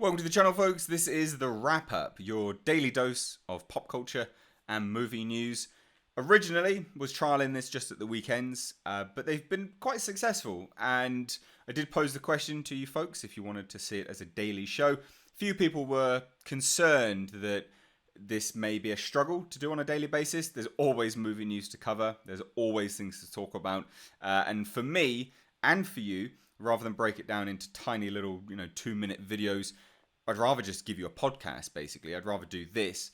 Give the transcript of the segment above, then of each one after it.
Welcome to the channel, folks. This is the wrap up, your daily dose of pop culture and movie news. Originally was trialing this just at the weekends, but they've been quite successful. And I did pose the question to you folks if you wanted to see it as a daily show. Few people were concerned that this may be a struggle to do on a daily basis. There's always movie news to cover. There's always things to talk about. And for me and for you, rather than break it down into tiny little, 2-minute videos, I'd rather just give you a podcast, basically. I'd rather do this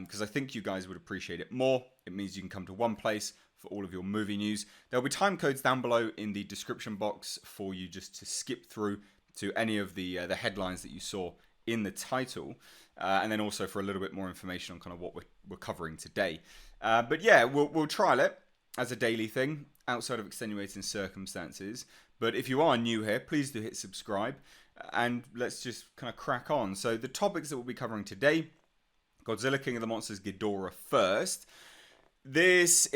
because I think you guys would appreciate it more. It means you can come to one place for all of your movie news. There'll be time codes down below in the description box for you just to skip through to any of the headlines that you saw in the title. And then also for a little bit more information on kind of what we're covering today. But yeah, we'll trial it as a daily thing outside of extenuating circumstances. But if you are new here, please do hit subscribe. And let's just kind of crack on. So the topics that we'll be covering today: Godzilla King of the Monsters Ghidorah first. There's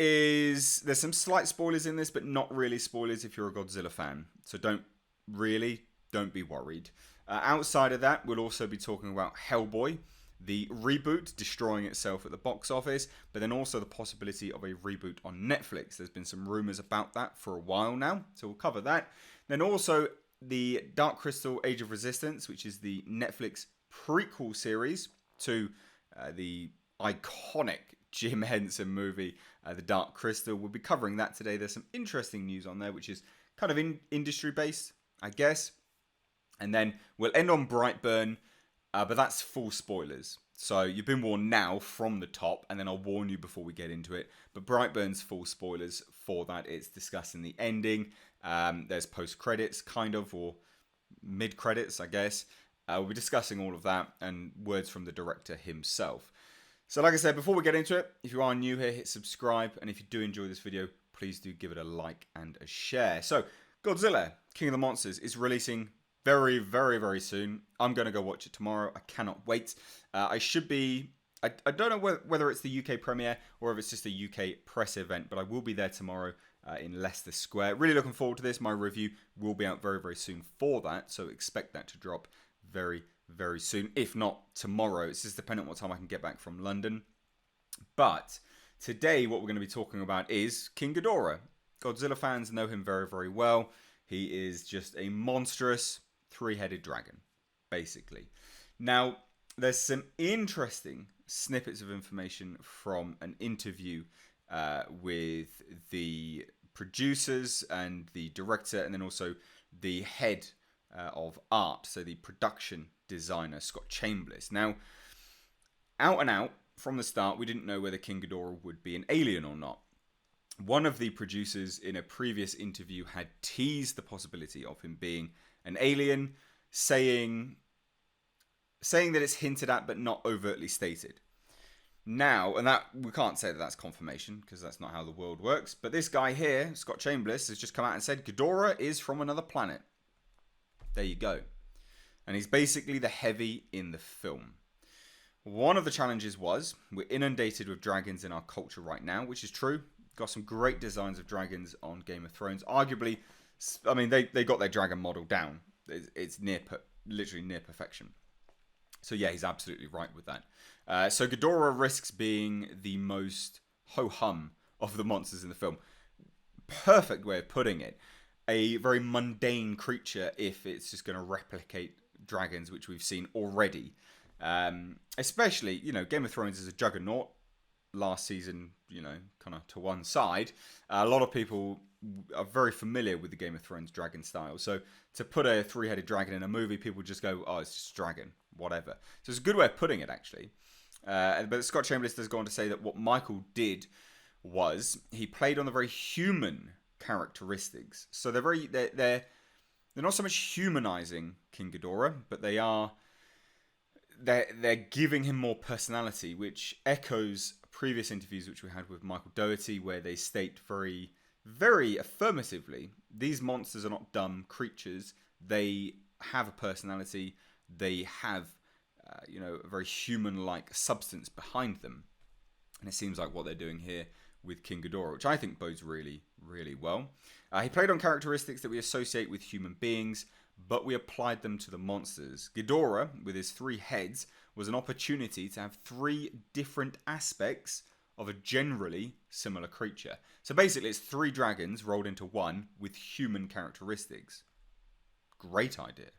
some slight spoilers in this, but not really spoilers if you're a Godzilla fan. So don't be worried. Outside of that, we'll also be talking about Hellboy, the reboot destroying itself at the box office, but then also the possibility of a reboot on Netflix. There's been some rumors about that for a while now, so we'll cover that. Then also the Dark Crystal Age of Resistance, which is the Netflix prequel series to the iconic Jim Henson movie, The Dark Crystal. We'll be covering that today. There's some interesting news on there, which is kind of industry based, I guess. And then we'll end on Brightburn, but that's full spoilers. So you've been warned now from the top, and then I'll warn you before we get into it. But Brightburn's full spoilers for that. It's discussing the ending. There's post-credits, kind of, or mid-credits, I guess. We'll be discussing all of that and words from the director himself. So like I said, before we get into it, if you are new here, hit subscribe. And if you do enjoy this video, please do give it a like and a share. So Godzilla, King of the Monsters, is releasing very, very, very soon. I'm going to go watch it tomorrow. I cannot wait. I don't know whether it's the UK premiere or if it's just a UK press event, but I will be there tomorrow in Leicester Square. Really looking forward to this. My review will be out very, very soon for that, so expect that to drop very, very soon. If not tomorrow, it's just dependent on what time I can get back from London. But today, what we're going to be talking about is King Ghidorah. Godzilla fans know him very, very well. He is just a monstrous three-headed dragon, basically. Now, there's some interesting snippets of information from an interview with the producers and the director, and then also the head of art, so the production designer, Scott Chambliss. Now, out and out, from the start, we didn't know whether King Ghidorah would be an alien or not. One of the producers in a previous interview had teased the possibility of him being an alien, saying that it's hinted at but not overtly stated. Now, and that we can't say that that's confirmation because that's not how the world works, but this guy here, Scott Chambliss, has just come out and said Ghidorah is from another planet. There you go. And he's basically the heavy in the film. One of the challenges was we're inundated with dragons in our culture right now, which is true. Got some great designs of dragons on Game of Thrones. Arguably, I mean, they got their dragon model down. It's literally near perfection. So yeah, he's absolutely right with that. So Ghidorah risks being the most ho-hum of the monsters in the film. Perfect way of putting it. A very mundane creature if it's just going to replicate dragons, which we've seen already. Especially, Game of Thrones is a juggernaut. Last season, kind of to one side. A lot of people are very familiar with the Game of Thrones dragon style. So to put a three-headed dragon in a movie, people just go, oh, it's just a dragon, whatever. So it's a good way of putting it, actually. But Scott Chambliss does go on to say that what Michael did was he played on the very human characteristics. So they're not so much humanizing King Ghidorah, but they're giving him more personality, which echoes previous interviews which we had with Michael Dougherty, where they state very, very affirmatively, these monsters are not dumb creatures. They have a personality. They have, a very human-like substance behind them. And it seems like what they're doing here with King Ghidorah, which I think bodes really, really well. He played on characteristics that we associate with human beings, but we applied them to the monsters. Ghidorah, with his 3 heads, was an opportunity to have 3 different aspects of a generally similar creature. So basically it's 3 dragons rolled into one with human characteristics. Great idea.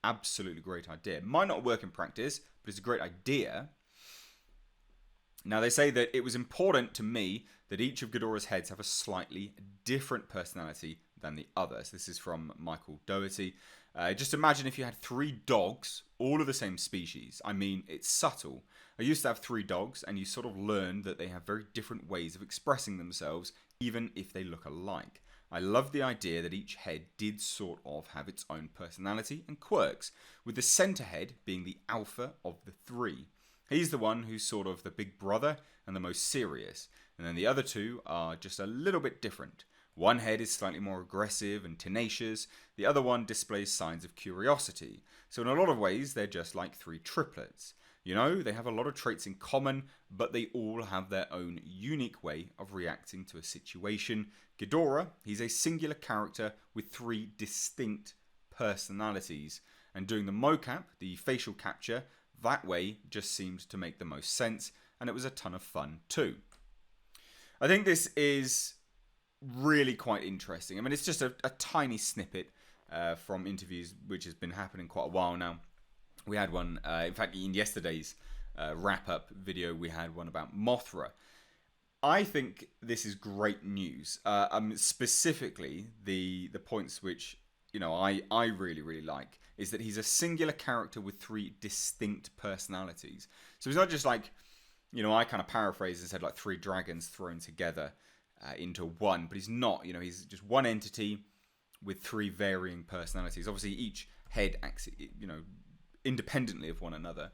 Absolutely great idea. Might not work in practice, but it's a great idea. Now they say that it was important to me that each of Ghidorah's heads have a slightly different personality than the others. This is from Michael Doherty. Just imagine if you had 3 dogs, all of the same species. I mean, it's subtle. I used to have 3 dogs, and you sort of learn that they have very different ways of expressing themselves, even if they look alike. I love the idea that each head did sort of have its own personality and quirks, with the centre head being the alpha of the 3. He's the one who's sort of the big brother and the most serious, and then the other 2 are just a little bit different. One head is slightly more aggressive and tenacious, the other one displays signs of curiosity. So in a lot of ways, they're just like 3 triplets. You know, they have a lot of traits in common, but they all have their own unique way of reacting to a situation. Ghidorah, he's a singular character with 3 distinct personalities. And doing the mocap, the facial capture, that way just seemed to make the most sense, and it was a ton of fun too. I think this is really quite interesting. I mean, it's just a tiny snippet from interviews which has been happening quite a while now. We had one, in fact, in yesterday's wrap-up video, we had one about Mothra. I think this is great news. Specifically, the points which I really, really like is that he's a singular character with 3 distinct personalities. So he's not just like, I kind of paraphrased and said like 3 dragons thrown together into one, but he's not. He's just one entity with 3 varying personalities. Obviously, each head acts, independently of one another.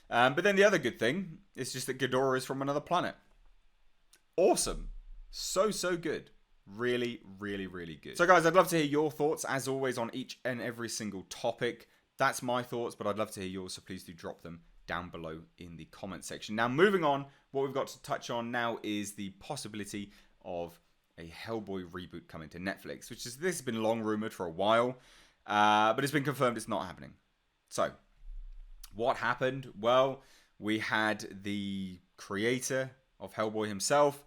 But then the other good thing is just that Ghidorah is from another planet. Awesome. So good. Really, really, really good. So guys, I'd love to hear your thoughts, as always, on each and every single topic. That's my thoughts, but I'd love to hear yours, so please do drop them down below in the comment section. Now, moving on, what we've got to touch on now is the possibility of a Hellboy reboot coming to Netflix, this has been long rumoured for a while, but it's been confirmed it's not happening. So, what happened? Well, we had the creator of Hellboy himself.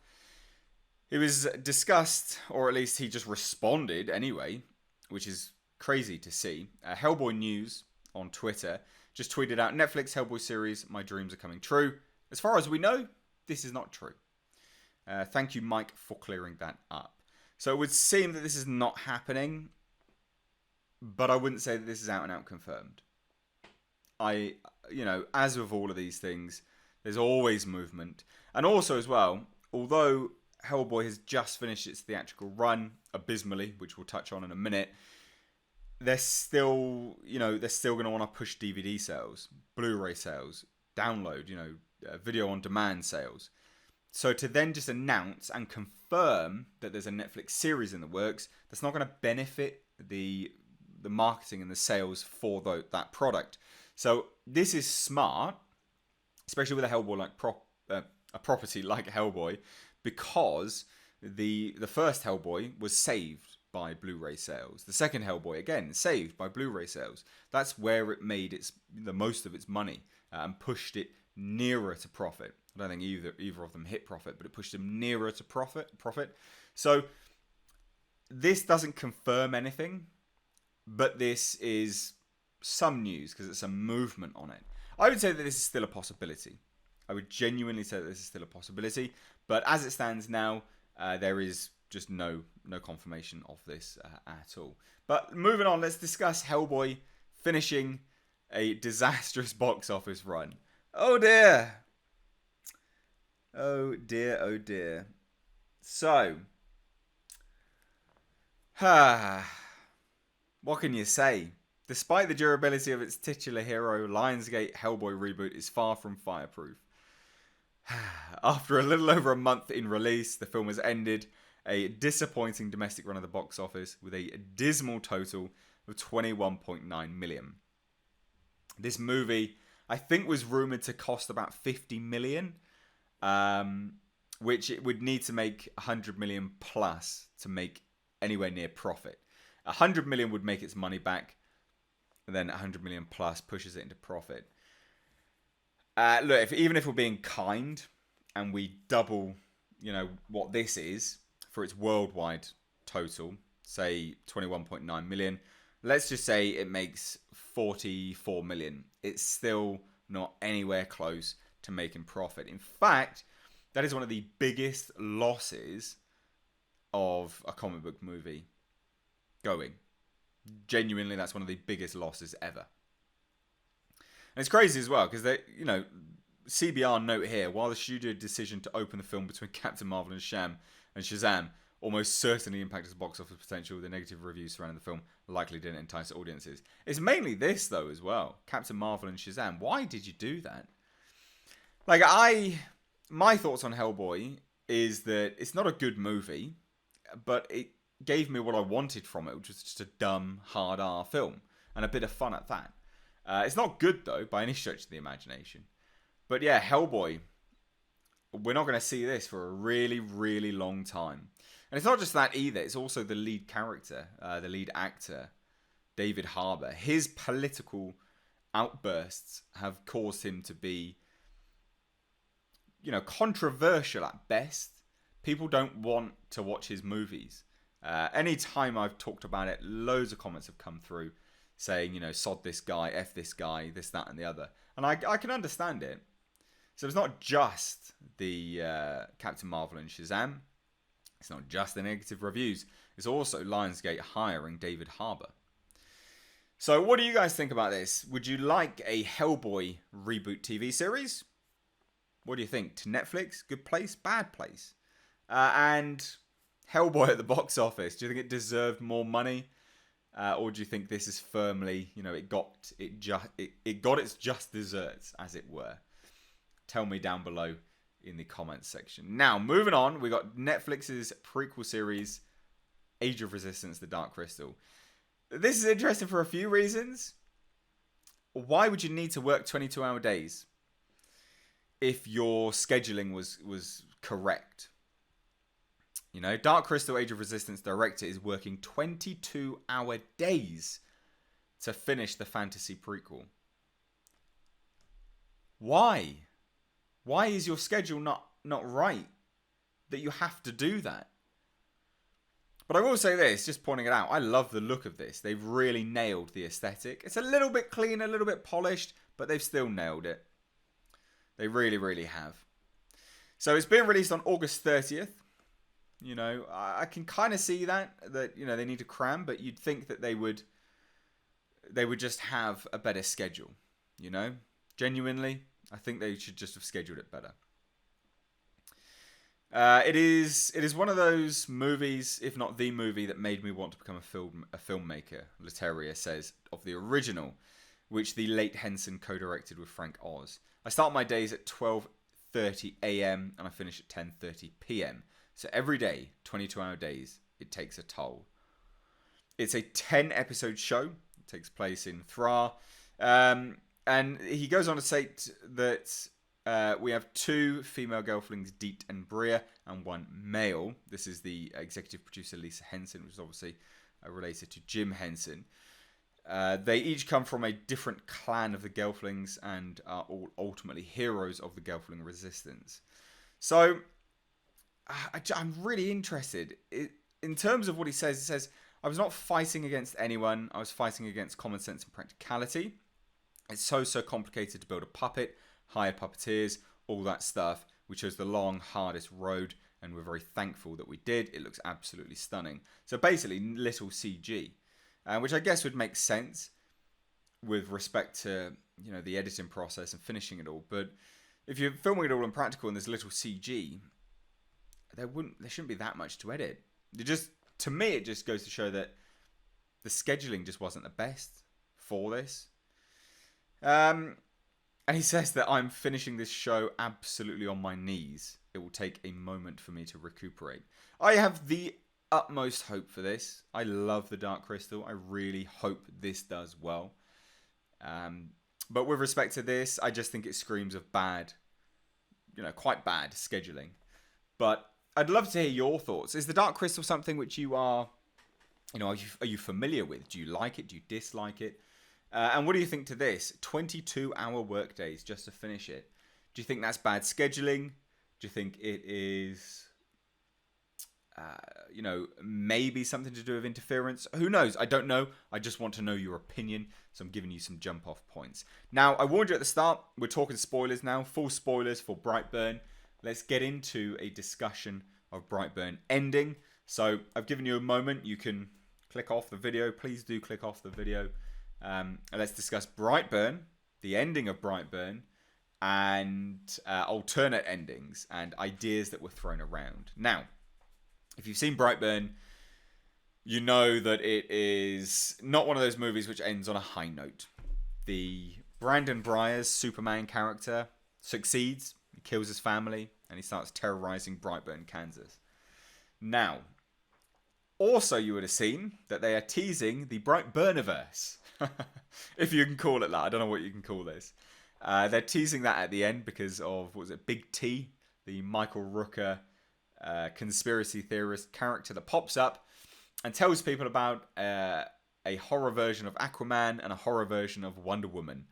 It was discussed, or at least he just responded anyway, which is crazy to see. Hellboy News on Twitter just tweeted out, Netflix Hellboy series, my dreams are coming true. As far as we know, this is not true. Thank you, Mike, for clearing that up. So it would seem that this is not happening, but I wouldn't say that this is out and out confirmed. As with all of these things, there's always movement. And also as well, although Hellboy has just finished its theatrical run abysmally, which we'll touch on in a minute, they're still going to want to push DVD sales, Blu-ray sales, download, video on demand sales. So to then just announce and confirm that there's a Netflix series in the works, that's not going to benefit the marketing and the sales for that product. So this is smart, especially with a Hellboy a property like Hellboy, because the first Hellboy was saved by Blu-ray sales. The second Hellboy, again, saved by Blu-ray sales. That's where it made the most of its money and pushed it nearer to profit. I don't think either of them hit profit, but it pushed them nearer to profit. So this doesn't confirm anything, but this is some news because it's a movement on it. I would say that this is still a possibility. I would genuinely say that this is still a possibility, but as it stands now, there is just no confirmation of this at all. But moving on, let's discuss Hellboy finishing a disastrous box office run. Oh dear. Oh dear, oh dear. So, what can you say? Despite the durability of its titular hero, Lionsgate Hellboy Reboot is far from fireproof. After a little over a month in release, the film has ended a disappointing domestic run of the box office with a dismal total of 21.9 million. This movie, I think, was rumoured to cost about 50 million, which it would need to make 100 million plus to make anywhere near profit. 100 million would make its money back. and then 100 million plus pushes it into profit. Look, even if we're being kind and we double, what this is for its worldwide total, say 21.9 million, let's just say it makes 44 million. It's still not anywhere close to making profit. In fact, that is one of the biggest losses of a comic book movie going. Genuinely, that's one of the biggest losses ever. And it's crazy as well, because they, CBR note here, while the studio decision to open the film between Captain Marvel and Shazam almost certainly impacted the box office potential, the negative reviews surrounding the film likely didn't entice audiences. It's mainly this, though, as well. Captain Marvel and Shazam. Why did you do that? My thoughts on Hellboy is that it's not a good movie, but it gave me what I wanted from it, which was just a dumb, hard R film, and a bit of fun at that. It's not good, though, by any stretch of the imagination. But yeah, Hellboy, we're not going to see this for a really, really long time. And it's not just that either. It's also the lead character, the lead actor, David Harbour. His political outbursts have caused him to be, controversial at best. People don't want to watch his movies. Anytime I've talked about it, loads of comments have come through saying, sod this guy, F this guy, this, that, and the other. And I can understand it. So it's not just the Captain Marvel and Shazam. It's not just the negative reviews. It's also Lionsgate hiring David Harbour. So what do you guys think about this? Would you like a Hellboy reboot TV series? What do you think? To Netflix? Good place? Bad place? And Hellboy at the box office. Do you think it deserved more money? Or do you think this is firmly, it got its just desserts, as it were? Tell me down below in the comments section. Now, moving on, we got Netflix's prequel series, Age of Resistance: The Dark Crystal. This is interesting for a few reasons. Why would you need to work 22-hour days if your scheduling was correct? Dark Crystal: Age of Resistance director is working 22-hour days to finish the fantasy prequel. Why? Why is your schedule not right that you have to do that? But I will say this, just pointing it out, I love the look of this. They've really nailed the aesthetic. It's a little bit clean, a little bit polished, but they've still nailed it. They really, really have. So it's being released on August 30th. I can kind of see that they need to cram, but you'd think that they would just have a better schedule, Genuinely, I think they should just have scheduled it better. It is one of those movies, if not the movie, that made me want to become a filmmaker, Leteria says, of the original, which the late Henson co-directed with Frank Oz. I start my days at 12:30 a.m. and I finish at 10:30 p.m. So every day, 22-hour days, it takes a toll. It's a 10-episode show. It takes place in Thra. And he goes on to say that we have 2 female gelflings, Deet and Bria, and 1 male. This is the executive producer, Lisa Henson, which is obviously related to Jim Henson. They each come from a different clan of the gelflings and are all ultimately heroes of the gelfling resistance. So I'm really interested. In terms of what he says, I was not fighting against anyone. I was fighting against common sense and practicality. It's so complicated to build a puppet, hire puppeteers, all that stuff. We chose the long, hardest road, and we're very thankful that we did. It looks absolutely stunning. So basically, little CG, which I guess would make sense with respect to the editing process and finishing it all. But if you're filming it all in practical and there's little CG, there shouldn't be that much to edit. To me, it just goes to show that the scheduling just wasn't the best for this. And he says that I'm finishing this show absolutely on my knees. It will take a moment for me to recuperate. I have the utmost hope for this. I love the Dark Crystal. I really hope this does well. But with respect to this, I just think it screams of bad, quite bad scheduling. But I'd love to hear your thoughts. Is the Dark Crystal something which you are you familiar with? Do you like it? Do you dislike it? And what do you think to this? 22-hour workdays just to finish it. Do you think that's bad scheduling? Do you think it is, maybe something to do with interference? Who knows? I don't know. I just want to know your opinion. So I'm giving you some jump-off points. Now, I warned you at the start. We're talking spoilers now. Full spoilers for Brightburn. Let's get into a discussion of Brightburn ending. So I've given you a moment. You can click off the video. Please do click off the video. Let's discuss Brightburn, the ending of Brightburn, and alternate endings and ideas that were thrown around. Now, if you've seen Brightburn, you know that it is not one of those movies which ends on a high note. The Brandon Breyer's Superman character succeeds, he kills his family, and he starts terrorizing Brightburn, Kansas. Now, also you would have seen that they are teasing the Brightburniverse, if you can call it that. I don't know what you can call this. They're teasing that at the end because of, what was it, Big T, the Michael Rooker conspiracy theorist character that pops up and tells people about a horror version of Aquaman and a horror version of Wonder Woman.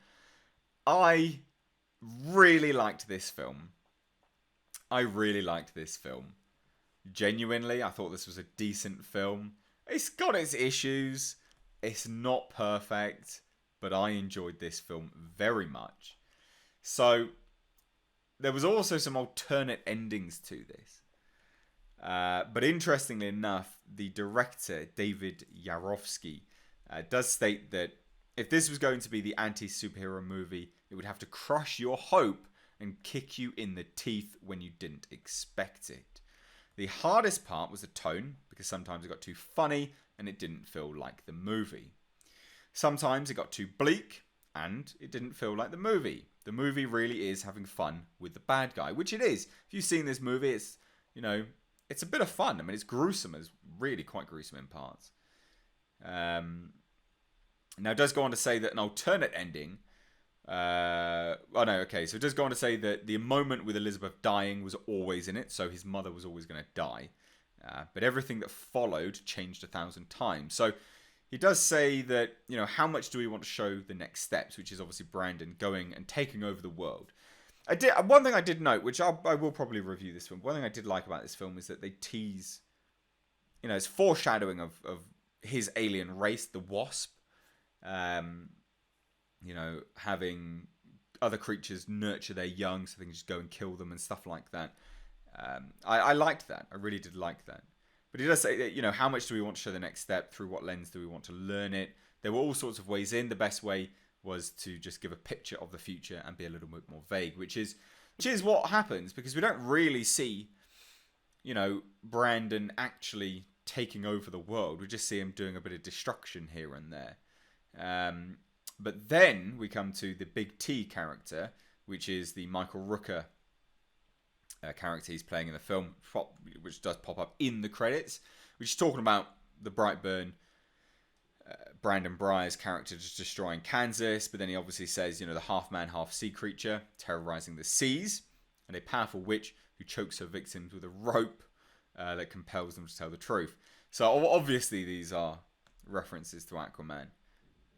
I really liked this film. Genuinely, I thought this was a decent film. It's got its issues. It's not perfect, but I enjoyed this film very much. So, there was also some alternate endings to this. But interestingly enough, the director, David Yarovsky, does state that if this was going to be the anti-superhero movie, it would have to crush your hope and kick you in the teeth when you didn't expect it. The hardest part was the tone, because sometimes it got too funny and it didn't feel like the movie. Sometimes it got too bleak and it didn't feel like the movie. The movie really is having fun with the bad guy, which it is. If you've seen this movie, it's, it's a bit of fun. I mean, it's gruesome. It's really quite gruesome in parts. Now, it does go on to say that an alternate ending... So it does go on to say that the moment with Elizabeth dying was always in it, so his mother was always going to die. But everything that followed changed 1,000 times. So he does say that, how much do we want to show the next steps, which is obviously Brandon going and taking over the world. One thing I did note, which I will probably review this film, one thing I did like about this film is that they tease, it's foreshadowing of his alien race, the Wasp, having other creatures nurture their young so they can just go and kill them and stuff like that. I liked that. I really did like that. But he does say that, how much do we want to show the next step? Through what lens do we want to learn it? There were all sorts of ways in. The best way was to just give a picture of the future and be a little bit more vague, which is what happens because we don't really see, Brandon actually taking over the world. We just see him doing a bit of destruction here and there. But then we come to the Big T character, which is the Michael Rooker character he's playing in the film, which does pop up in the credits, which is talking about the Brightburn, Brandon Breyer's character just destroying Kansas, but then he obviously says, the half-man, half-sea creature terrorizing the seas, and a powerful witch who chokes her victims with a rope that compels them to tell the truth. So obviously these are references to Aquaman.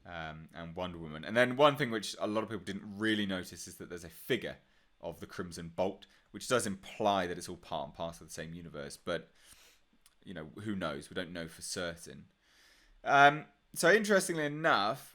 And Wonder Woman. And then one thing which a lot of people didn't really notice is that there's a figure of the Crimson Bolt, which does imply that it's all part and parcel of the same universe. But, who knows? We don't know for certain. So interestingly enough,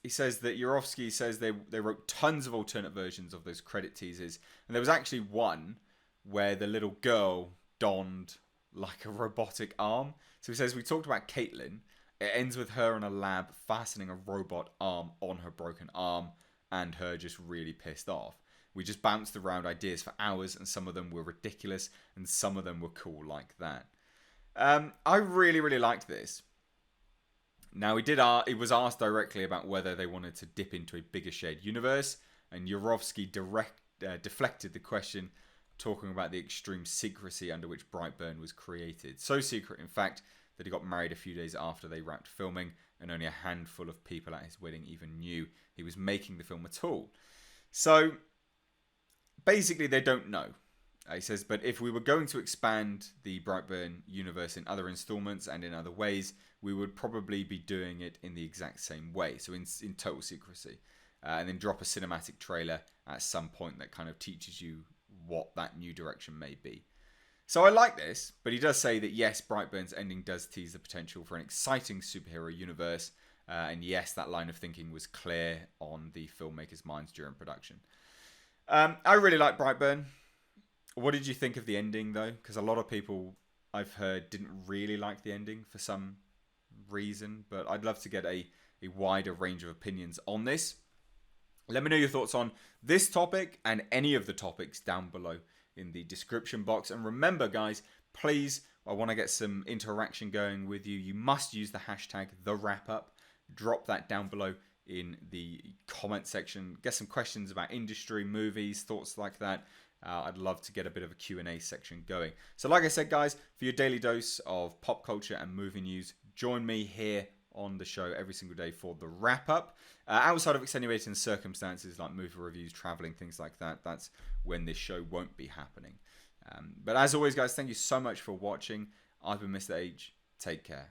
he says that Yarovsky says they wrote tons of alternate versions of those credit teasers. And there was actually one where the little girl donned like a robotic arm. So he says, we talked about Caitlin. It ends with her in a lab fastening a robot arm on her broken arm and her just really pissed off. We just bounced around ideas for hours and some of them were ridiculous and some of them were cool like that. I really, really liked this. Now, he was asked directly about whether they wanted to dip into a bigger shared universe, and Yarovsky deflected the question, talking about the extreme secrecy under which Brightburn was created. So secret, in fact, that he got married a few days after they wrapped filming, and only a handful of people at his wedding even knew he was making the film at all. So, basically, they don't know. He says, but if we were going to expand the Brightburn universe in other installments and in other ways, we would probably be doing it in the exact same way. So in total secrecy. And then drop a cinematic trailer at some point that kind of teaches you what that new direction may be. So I like this, but he does say that yes, Brightburn's ending does tease the potential for an exciting superhero universe. And yes, that line of thinking was clear on the filmmakers' minds during production. I really like Brightburn. What did you think of the ending, though? Because a lot of people I've heard didn't really like the ending for some reason. But I'd love to get a wider range of opinions on this. Let me know your thoughts on this topic and any of the topics down below in the description box. And remember, guys, please, I want to get some interaction going with you. You must use the hashtag #TheWrapUp. Drop that down below in the comment section. Get some questions about industry, movies, thoughts like that. I'd love to get a bit of a Q&A section going. So like I said, guys, for your daily dose of pop culture and movie news, join me here on the show every single day for the wrap-up. Outside of extenuating circumstances like movie reviews, traveling, things like that, that's when this show won't be happening. But as always, guys, thank you so much for watching. I've been Mr. H. Take care.